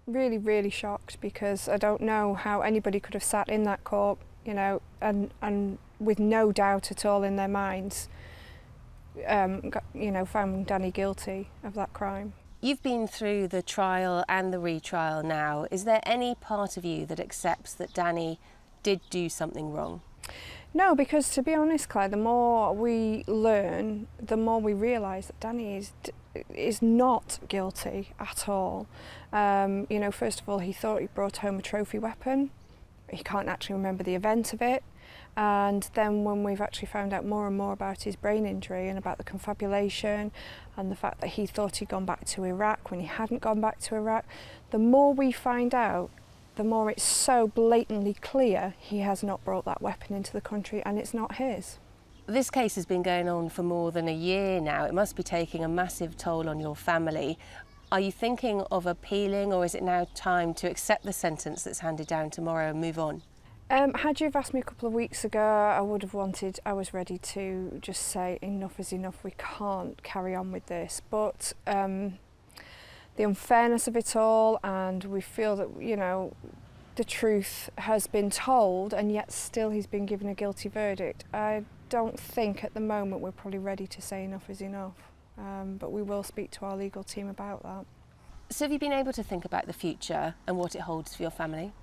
really, really shocked, because I don't know how anybody could have sat in that court, and with no doubt at all in their minds, found Danny guilty of that crime. You've been through the trial and the retrial now. Is there any part of you that accepts that Danny did do something wrong? No, because to be honest, Claire, the more we learn, the more we realise that Danny is not guilty at all. First of all, he thought he brought home a trophy weapon. He can't actually remember the event of it. And then when we've actually found out more and more about his brain injury and about the confabulation and the fact that he thought he'd gone back to Iraq when he hadn't gone back to Iraq, the more we find out, the more it's so blatantly clear he has not brought that weapon into the country and it's not his. This case has been going on for more than a year now. It must be taking a massive toll on your family. Are you thinking of appealing, or is it now time to accept the sentence that's handed down tomorrow and move on? Had you have asked me a couple of weeks ago, I was ready to just say enough is enough, we can't carry on with this. But the unfairness of it all, and we feel that, the truth has been told and yet still he's been given a guilty verdict. I don't think at the moment we're probably ready to say enough is enough, but we will speak to our legal team about that. So have you been able to think about the future and what it holds for your family?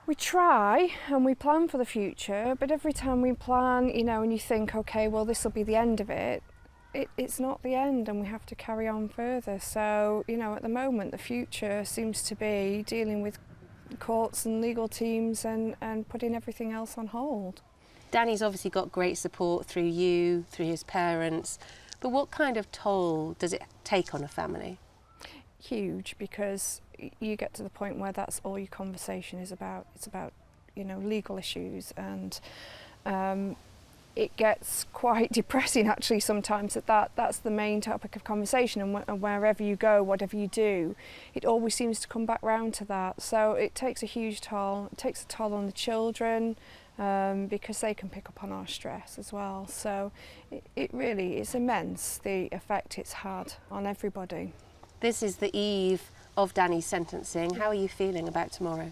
We try and we plan for the future, but every time we plan, and you think, okay, well, this will be the end of it, it's not the end, and we have to carry on further. So, at the moment, the future seems to be dealing with courts and legal teams and putting everything else on hold. Danny's obviously got great support through you, through his parents, but what kind of toll does it take on a family? Huge, because you get to the point where that's all your conversation is about. It's about, legal issues, and it gets quite depressing actually sometimes that's the main topic of conversation, and wherever you go, whatever you do, it always seems to come back round to that. So it takes a huge toll. It takes a toll on the children, because they can pick up on our stress as well. So it really is immense, the effect it's had on everybody. This is the eve of Danny's sentencing. How are you feeling about tomorrow?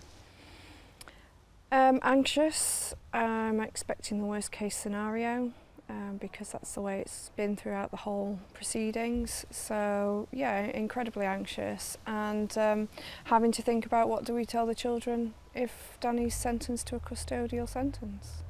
Anxious. I'm expecting the worst case scenario, because that's the way it's been throughout the whole proceedings. So yeah, incredibly anxious, and having to think about what do we tell the children if Danny's sentenced to a custodial sentence.